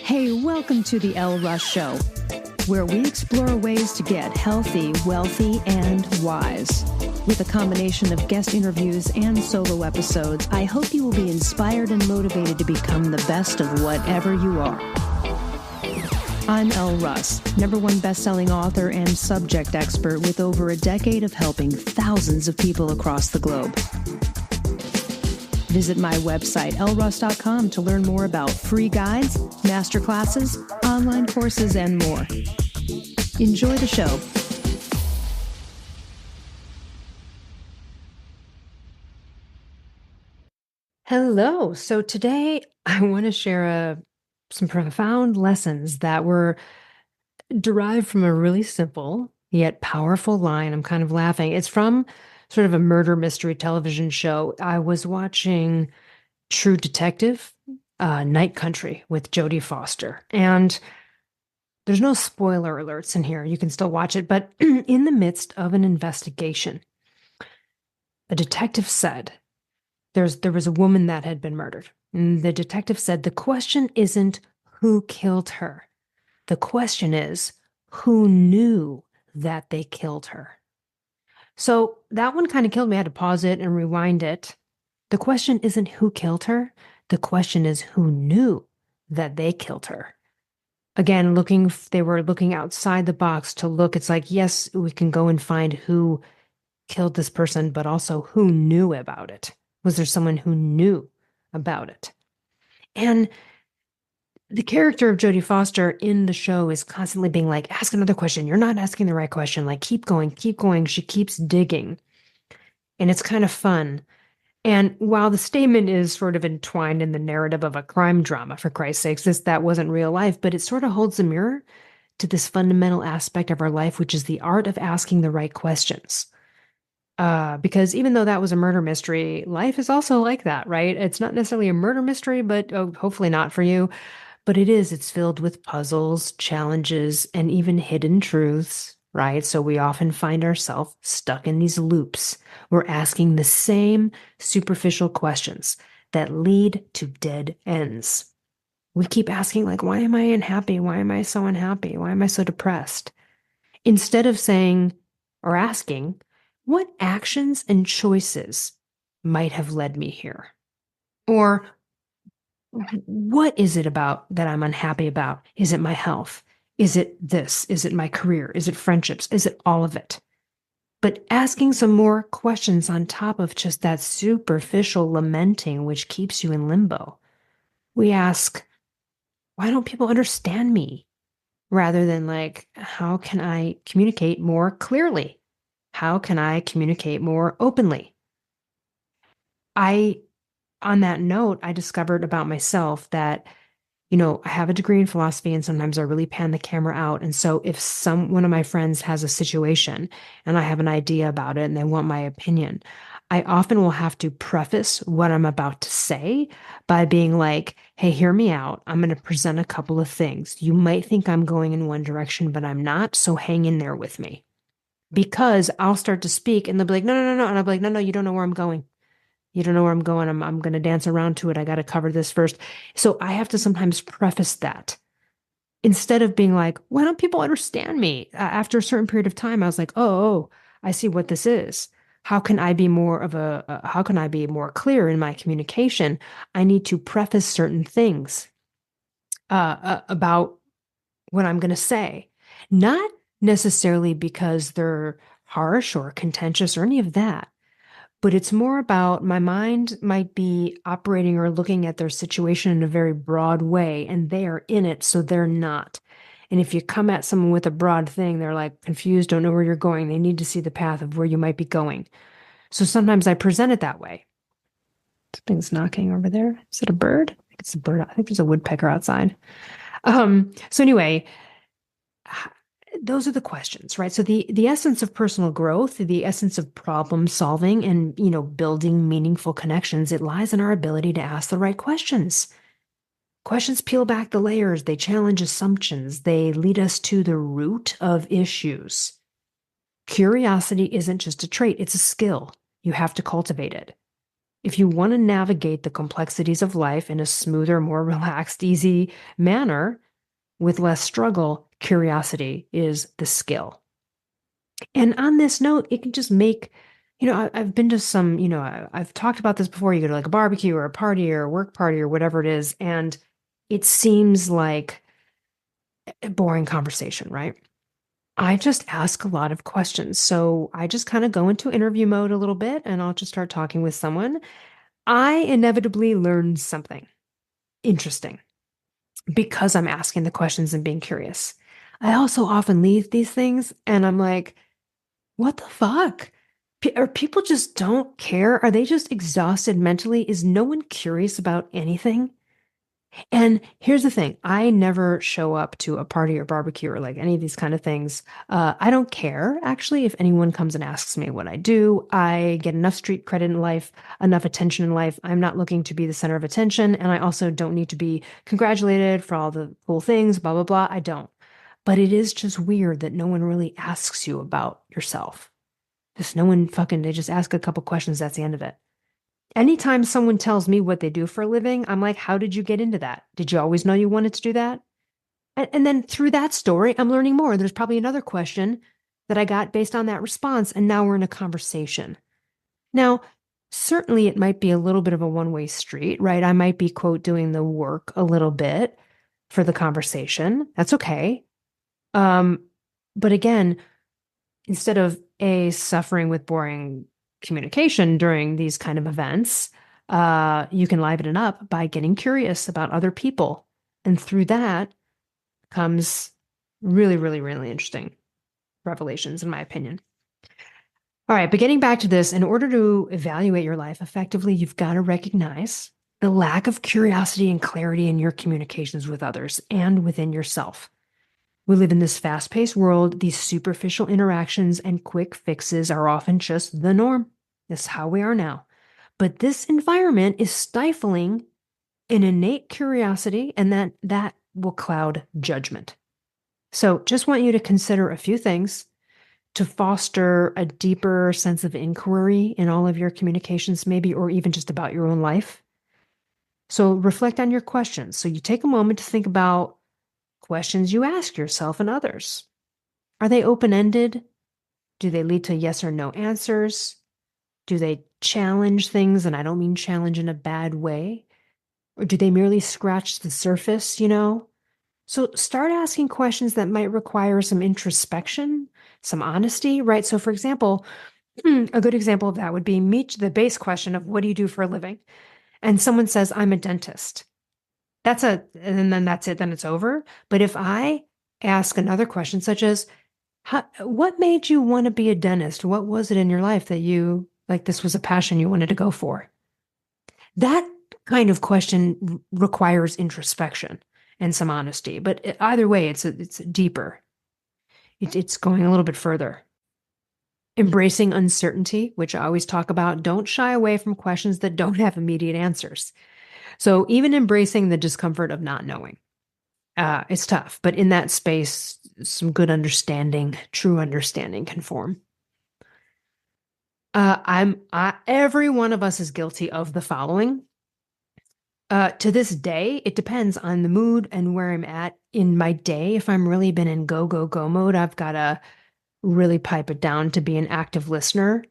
Hey, welcome to the Elle Russ Show, where we explore ways to get healthy, wealthy, and wise. With a combination of guest interviews and solo episodes, I hope you will be inspired and motivated to become the best of whatever you are. I'm Elle Russ, #1 best-selling author and subject expert with over a decade of helping thousands of people across the globe. Visit my website, elleruss.com, to learn more about free guides, masterclasses, online courses, and more. Enjoy the show. Hello. So today I want to share some profound lessons that were derived from a really simple yet powerful line. I'm kind of laughing. It's from sort of a murder mystery television show. I was watching True Detective, Night Country with Jodie Foster. And there's no spoiler alerts in here. You can still watch it. But in the midst of an investigation, a detective said there was a woman that had been murdered. And the detective said, the question isn't who killed her. The question is, who knew that they killed her? So that one kind of killed me. I had to pause it and rewind it. The question isn't who killed her. The question is who knew that they killed her. Again, they were looking outside the box to look. It's like, yes, we can go and find who killed this person, but also who knew about it. Was there someone who knew about it? And the character of Jodie Foster in the show is constantly being like, ask another question. You're not asking the right question. Like, keep going, keep going. She keeps digging. And it's kind of fun. And while the statement is sort of entwined in the narrative of a crime drama, for Christ's sakes, that wasn't real life, but it sort of holds a mirror to this fundamental aspect of our life, which is the art of asking the right questions. Because even though that was a murder mystery, life is also like that, right? It's not necessarily a murder mystery, but hopefully not for you. But it's filled with puzzles, challenges, and even hidden truths, right? So we often find ourselves stuck in these loops. We're asking the same superficial questions that lead to dead ends. We keep asking, like, why am I unhappy? Why am I so unhappy? Why am I so depressed? Instead of saying or asking, what actions and choices might have led me here? Or what is it about that I'm unhappy about? Is it my health? Is it this? Is it my career? Is it friendships? Is it all of it? But asking some more questions on top of just that superficial lamenting, which keeps you in limbo. We ask, why don't people understand me? Rather than like, how can I communicate more clearly? How can I communicate more openly? On that note, I discovered about myself that, I have a degree in philosophy and sometimes I really pan the camera out. And so if one of my friends has a situation and I have an idea about it and they want my opinion, I often will have to preface what I'm about to say by being like, hey, hear me out. I'm going to present a couple of things. You might think I'm going in one direction, but I'm not. So hang in there with me. Because I'll start to speak and they'll be like, no, no, no, no. And I'll be like, no, no, you don't know where I'm going. You don't know where I'm going. I'm going to dance around to it. I got to cover this first. So I have to sometimes preface that instead of being like, why don't people understand me? After a certain period of time, I was like, oh, I see what this is. How can I be how can I be more clear in my communication? I need to preface certain things about what I'm going to say, not necessarily because they're harsh or contentious or any of that. But it's more about my mind might be operating or looking at their situation in a very broad way, and they are in it, so they're not. And if you come at someone with a broad thing, they're like confused, don't know where you're going. They need to see the path of where you might be going. So sometimes I present it that way. Something's knocking over there. Is it a bird? I think it's a bird. I think there's a woodpecker outside. So anyway, those are the questions, right? So the essence of personal growth, the essence of problem solving and, building meaningful connections, it lies in our ability to ask the right questions. Questions peel back the layers, they challenge assumptions, they lead us to the root of issues. Curiosity isn't just a trait, it's a skill. You have to cultivate it. If you want to navigate the complexities of life in a smoother, more relaxed, easy manner with less struggle, curiosity is the skill. And on this note, it can just make, I've been to some, I've talked about this before. You go to like a barbecue or a party or a work party or whatever it is, and it seems like a boring conversation, right? I just ask a lot of questions. So I just kind of go into interview mode a little bit and I'll just start talking with someone. I inevitably learn something interesting because I'm asking the questions and being curious. I also often leave these things and I'm like, what the fuck? Are people just don't care? Are they just exhausted mentally? Is no one curious about anything? And here's the thing, I never show up to a party or barbecue or like any of these kind of things. I don't care, actually, if anyone comes and asks me what I do. I get enough street credit in life, enough attention in life. I'm not looking to be the center of attention. And I also don't need to be congratulated for all the cool things, blah, blah, blah. I don't. But it is just weird that no one really asks you about yourself. Just no one fucking, they just ask a couple questions. That's the end of it. Anytime someone tells me what they do for a living, I'm like, how did you get into that? Did you always know you wanted to do that? And then through that story, I'm learning more. There's probably another question that I got based on that response. And now we're in a conversation. Now, certainly it might be a little bit of a one-way street, right? I might be, quote, doing the work a little bit for the conversation. That's okay. Um, but again, instead of suffering with boring communication during these kind of events, you can liven it up by getting curious about other people. And through that comes really, really, really interesting revelations, in my opinion. All right, but getting back to this, in order to evaluate your life effectively, you've got to recognize the lack of curiosity and clarity in your communications with others and within yourself. We live in this fast paced world. These superficial interactions and quick fixes are often just the norm. This is how we are now. But this environment is stifling an innate curiosity, and that will cloud judgment. So, just want you to consider a few things to foster a deeper sense of inquiry in all of your communications, maybe, or even just about your own life. So, reflect on your questions. So, you take a moment to think about questions you ask yourself and others. Are they open-ended? Do they lead to yes or no answers? Do they challenge things? And I don't mean challenge in a bad way. Or do they merely scratch the surface, So start asking questions that might require some introspection, some honesty, right? So for example, a good example of that would be meet the base question of what do you do for a living? And someone says, I'm a dentist. And then that's it, then it's over. But if I ask another question, such as, what made you want to be a dentist? What was it in your life that you, like, this was a passion you wanted to go for? That kind of question requires introspection and some honesty. But either way, it's deeper. It's going a little bit further. Embracing uncertainty, which I always talk about, don't shy away from questions that don't have immediate answers. So even embracing the discomfort of not knowing. It's tough, but in that space, some good understanding, true understanding can form. Every one of us is guilty of the following. To this day, it depends on the mood and where I'm at in my day. If I'm really been in go, go, go mode, I've got to really pipe it down to be an active listener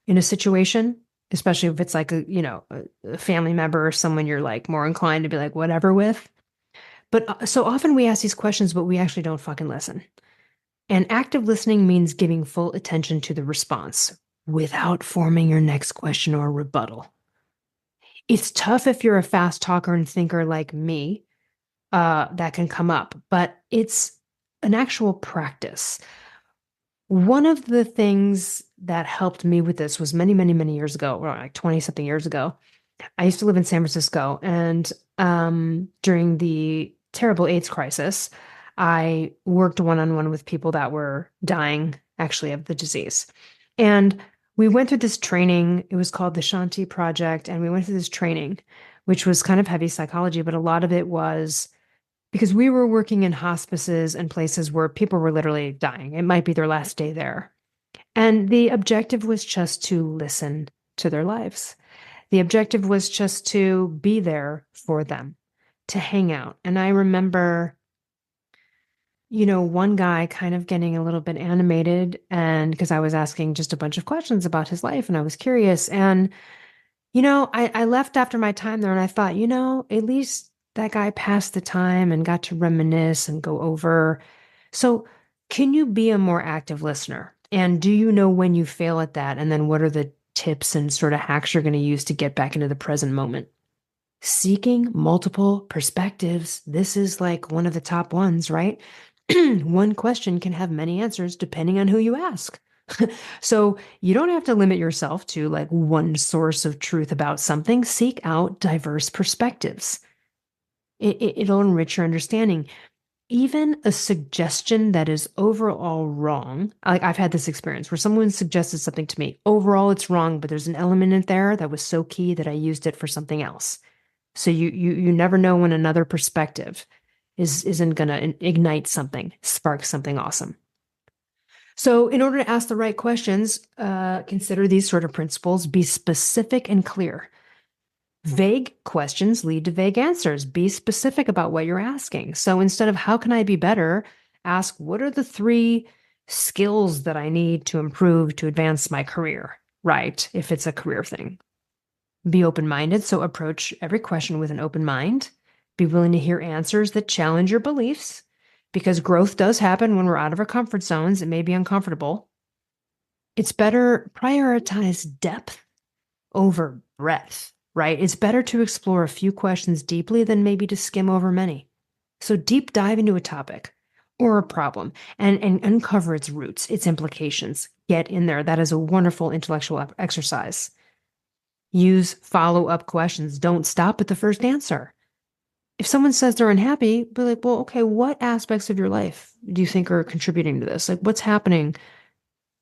in a situation, especially if it's like a family member or someone you're like more inclined to be like whatever with. But so often we ask these questions, but we actually don't fucking listen. And active listening means giving full attention to the response without forming your next question or rebuttal. It's tough if you're a fast talker and thinker like me, that can come up, but it's an actual practice. One of the things that helped me with this was many, many, many years ago, or like 20 something years ago. I used to live in San Francisco, and during the terrible AIDS crisis, I worked one-on-one with people that were dying actually of the disease. And we went through this training. It was called the Shanti Project. And we went through this training, which was kind of heavy psychology, but a lot of it was because we were working in hospices and places where people were literally dying. It might be their last day there. And the objective was just to listen to their lives. The objective was just to be there for them, to hang out. And I remember, one guy kind of getting a little bit animated, and because I was asking just a bunch of questions about his life and I was curious. And I left after my time there and I thought, at least that guy passed the time and got to reminisce and go over. So, can you be a more active listener? And do you know when you fail at that? And then what are the tips and sort of hacks you're going to use to get back into the present moment? Seeking multiple perspectives. This is like one of the top ones, right? One question can have many answers depending on who you ask. So you don't have to limit yourself to like one source of truth about something. Seek out diverse perspectives. It'll enrich your understanding. Even a suggestion that is overall wrong, like I've had this experience where someone suggested something to me. Overall, it's wrong, but there's an element in there that was so key that I used it for something else. So you never know when another perspective isn't going to ignite something, spark something awesome. So, in order to ask the right questions, consider these sort of principles. Be specific and clear. Vague questions lead to vague answers. Be specific about what you're asking. So, instead of how can I be better, ask what are the three skills that I need to improve to advance my career, right? If it's a career thing. Be open minded. So, approach every question with an open mind. Be willing to hear answers that challenge your beliefs because growth does happen when we're out of our comfort zones. It may be uncomfortable. It's better prioritize depth over breadth, right? It's better to explore a few questions deeply than maybe to skim over many. So deep dive into a topic or a problem and uncover its roots, its implications. Get in there. That is a wonderful intellectual exercise. Use follow-up questions. Don't stop at the first answer. If someone says they're unhappy, be like, well, okay, what aspects of your life do you think are contributing to this? Like, what's happening?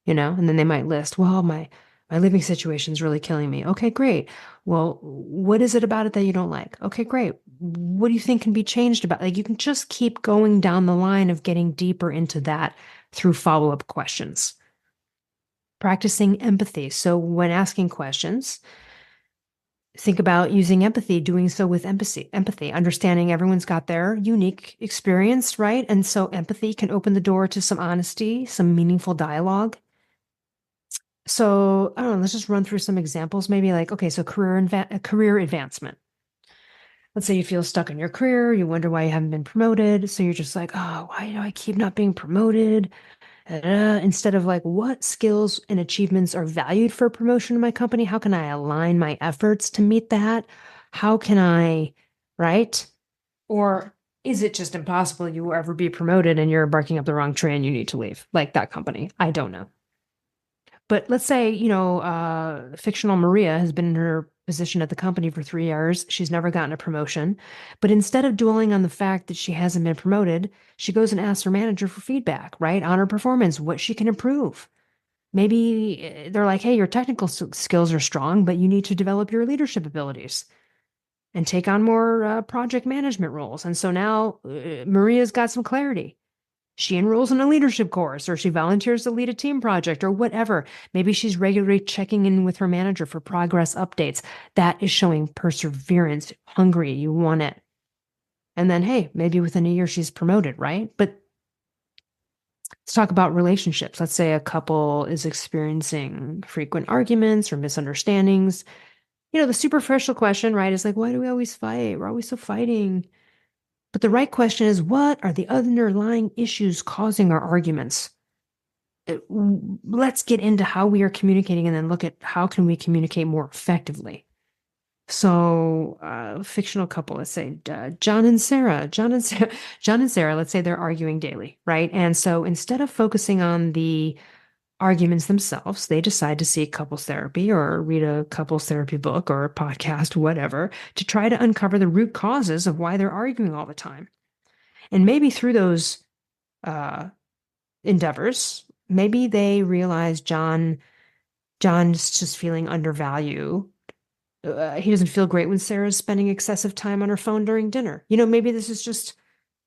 And then they might list, well, my living situation is really killing me. Okay, great. Well, what is it about it that you don't like? Okay, great. What do you think can be changed about? Like, you can just keep going down the line of getting deeper into that through follow-up questions. Practicing empathy. So when asking questions, think about using empathy, doing so with empathy, understanding everyone's got their unique experience, right? And so empathy can open the door to some honesty, some meaningful dialogue. So I don't know, let's just run through some examples. Maybe like, okay, so career advancement. Let's say you feel stuck in your career, you wonder why you haven't been promoted. So you're just like, oh, why do I keep not being promoted? Instead of like, what skills and achievements are valued for promotion in my company? How can I align my efforts to meet that? How can I, right? Or is it just impossible you will ever be promoted and you're barking up the wrong tree and you need to leave, like that company? I don't know. But let's say, fictional Maria has been in her position at the company for 3 years. She's never gotten a promotion. But instead of dwelling on the fact that she hasn't been promoted, she goes and asks her manager for feedback, right? On her performance, what she can improve. Maybe they're like, hey, your technical skills are strong, but you need to develop your leadership abilities and take on more project management roles. And so now Maria's got some clarity. She enrolls in a leadership course or she volunteers to lead a team project or whatever. Maybe she's regularly checking in with her manager for progress updates. That is showing perseverance, hungry, you want it. And then, hey, maybe within a year she's promoted, right? But let's talk about relationships. Let's say a couple is experiencing frequent arguments or misunderstandings. The superficial question, right, is like, why do we always fight? We're always so fighting. But the right question is, what are the underlying issues causing our arguments? Let's get into how we are communicating and then look at how can we communicate more effectively. So, fictional couple, let's say John and Sarah, John and Sarah, let's say they're arguing daily, right? And so instead of focusing on the arguments themselves, they decide to seek couples therapy or read a couples therapy book or a podcast, whatever, to try to uncover the root causes of why they're arguing all the time. And maybe through those uh, endeavors, maybe they realize John's just feeling undervalued. He doesn't feel great when Sarah's spending excessive time on her phone during dinner. Maybe this is just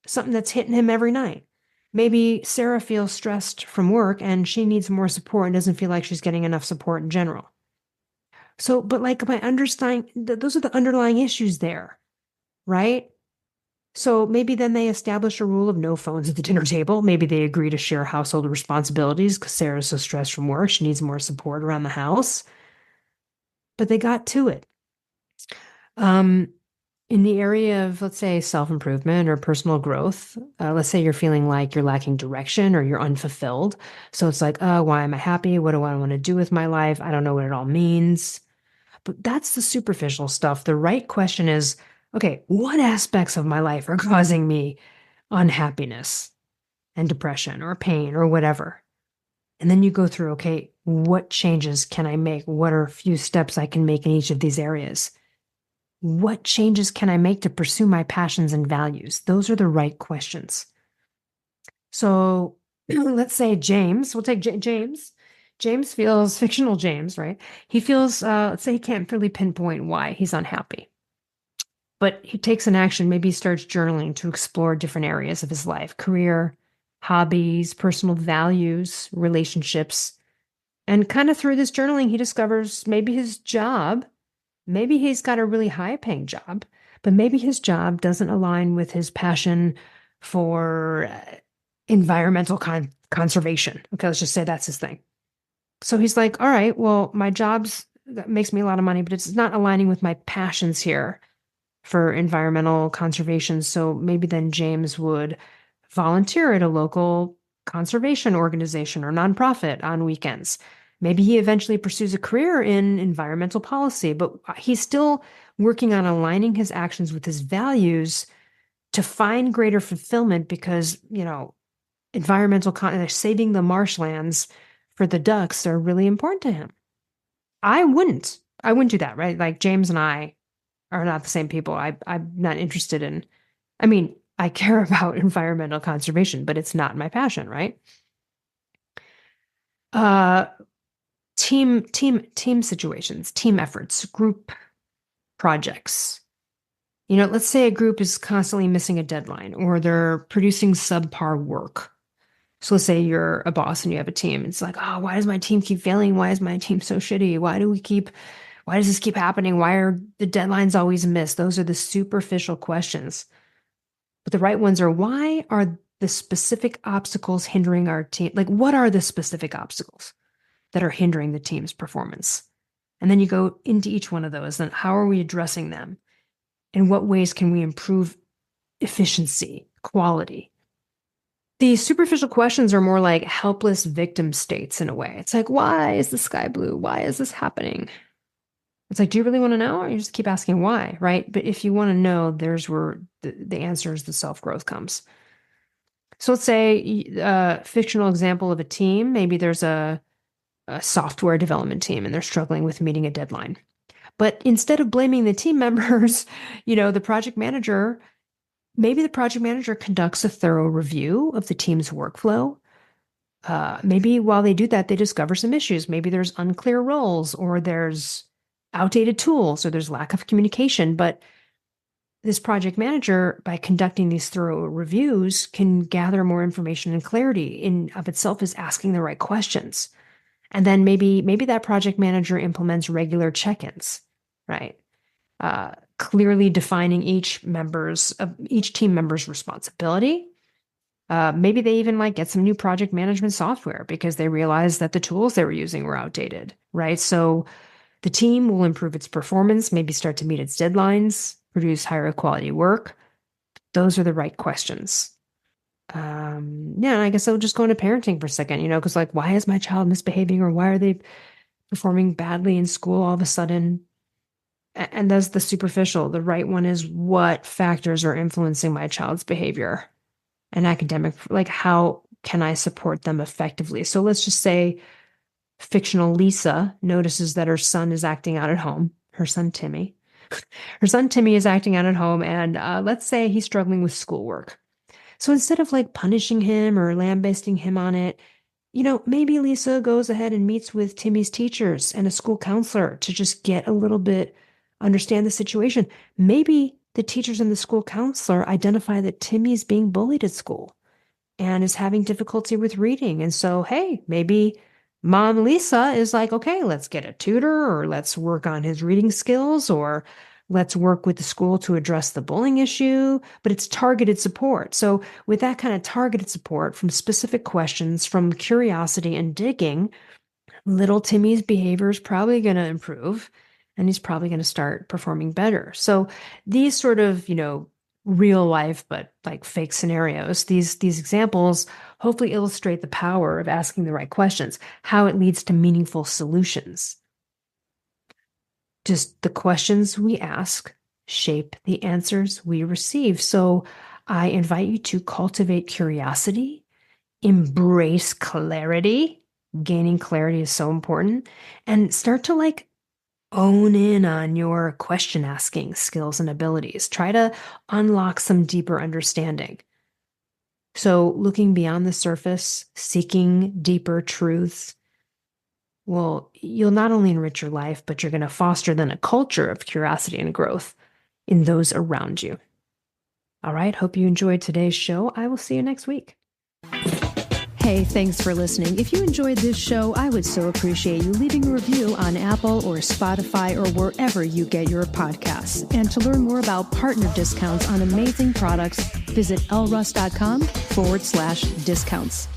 something that's hitting him every night. Maybe Sarah feels stressed from work and she needs more support and doesn't feel like she's getting enough support in general. So, but like my understanding, those are the underlying issues there, right? So maybe then they establish a rule of no phones at the dinner table. Maybe they agree to share household responsibilities because Sarah's so stressed from work. She needs more support around the house. But they got to it. Um, in the area of, let's say, self-improvement or personal growth, let's say you're feeling like you're lacking direction or you're unfulfilled. So it's like, oh, why am I happy? What do I want to do with my life? I don't know what it all means. But that's the superficial stuff. The right question is, okay, what aspects of my life are causing me unhappiness and depression or pain or whatever? And then you go through, okay, what changes can I make? What are a few steps I can make in each of these areas? What changes can I make to pursue my passions and values? Those are the right questions. So let's say James, we'll take James. James feels, fictional James, right? He feels, let's say he can't really pinpoint why he's unhappy, but he takes an action. Maybe he starts journaling to explore different areas of his life, career, hobbies, personal values, relationships. And kind of through this journaling, he discovers maybe his job. Maybe he's got a really high paying job, but maybe his job doesn't align with his passion for environmental conservation. Okay, let's just say that's his thing. So he's like, all right, well, my job's that makes me a lot of money, but it's not aligning with my passions here for environmental conservation. So maybe then James would volunteer at a local conservation organization or nonprofit on weekends. Maybe he eventually pursues a career in environmental policy, but he's still working on aligning his actions with his values to find greater fulfillment because, saving the marshlands for the ducks are really important to him. I wouldn't. I wouldn't do that, right? Like James and I are not the same people. I'm not interested in, I mean, I care about environmental conservation, but it's not my passion, right? Uh, team situations, team efforts, group projects. Let's say a group is constantly missing a deadline or they're producing subpar work. So let's say you're a boss and you have a team. It's like, oh, why does my team keep failing? Why is my team so shitty? Why does this keep happening? Why are the deadlines always missed? Those are the superficial questions. But the right ones are, why are the specific obstacles hindering our team? Like, what are the specific obstacles that are hindering the team's performance? And then you go into each one of those. Then how are we addressing them? In what ways can we improve efficiency, quality? These superficial questions are more like helpless victim states in a way. It's like, why is the sky blue? Why is this happening? It's like, do you really want to know? Or you just keep asking why, right? But if you want to know, there's where the answer is the self-growth comes. So let's say a fictional example of a team. Maybe there's a software development team and they're struggling with meeting a deadline. But instead of blaming the team members, the project manager, maybe the project manager conducts a thorough review of the team's workflow. Maybe while they do that, they discover some issues. Maybe there's unclear roles or there's outdated tools or there's lack of communication. But this project manager, by conducting these thorough reviews, can gather more information and clarity in of itself is asking the right questions. And then maybe that project manager implements regular check-ins, right? Clearly defining each team member's responsibility. Maybe they even like get some new project management software because they realized that the tools they were using were outdated, right? So the team will improve its performance, maybe start to meet its deadlines, produce higher quality work. Those are the right questions. Yeah, and I guess I'll just go into parenting for a second, because like, why is my child misbehaving or why are they performing badly in school all of a sudden? And that's the superficial. The right one is, what factors are influencing my child's behavior and academic, like how can I support them effectively? So let's just say fictional Lisa notices that her son is acting out at home, her son Timmy. Her son Timmy is acting out at home, and let's say he's struggling with schoolwork. So instead of like punishing him or lambasting him on it, maybe Lisa goes ahead and meets with Timmy's teachers and a school counselor to just get a little bit, understand the situation. Maybe the teachers and the school counselor identify that Timmy's being bullied at school and is having difficulty with reading. And so, hey, maybe Mom Lisa is like, okay, let's get a tutor, or let's work on his reading skills, or let's work with the school to address the bullying issue. But it's targeted support. So, with that kind of targeted support from specific questions, from curiosity and digging, little Timmy's behavior is probably going to improve and he's probably going to start performing better. So these sort of, real life but like fake scenarios, these examples hopefully illustrate the power of asking the right questions, how it leads to meaningful solutions. Just the questions we ask shape the answers we receive. So I invite you to cultivate curiosity, embrace clarity. Gaining clarity is so important. And start to own in on your question asking skills and abilities. Try to unlock some deeper understanding. So, looking beyond the surface, seeking deeper truths, well, you'll not only enrich your life, but you're going to foster then a culture of curiosity and growth in those around you. All right. Hope you enjoyed today's show. I will see you next week. Hey, thanks for listening. If you enjoyed this show, I would so appreciate you leaving a review on Apple or Spotify or wherever you get your podcasts. And to learn more about partner discounts on amazing products, visit elleruss.com/discounts.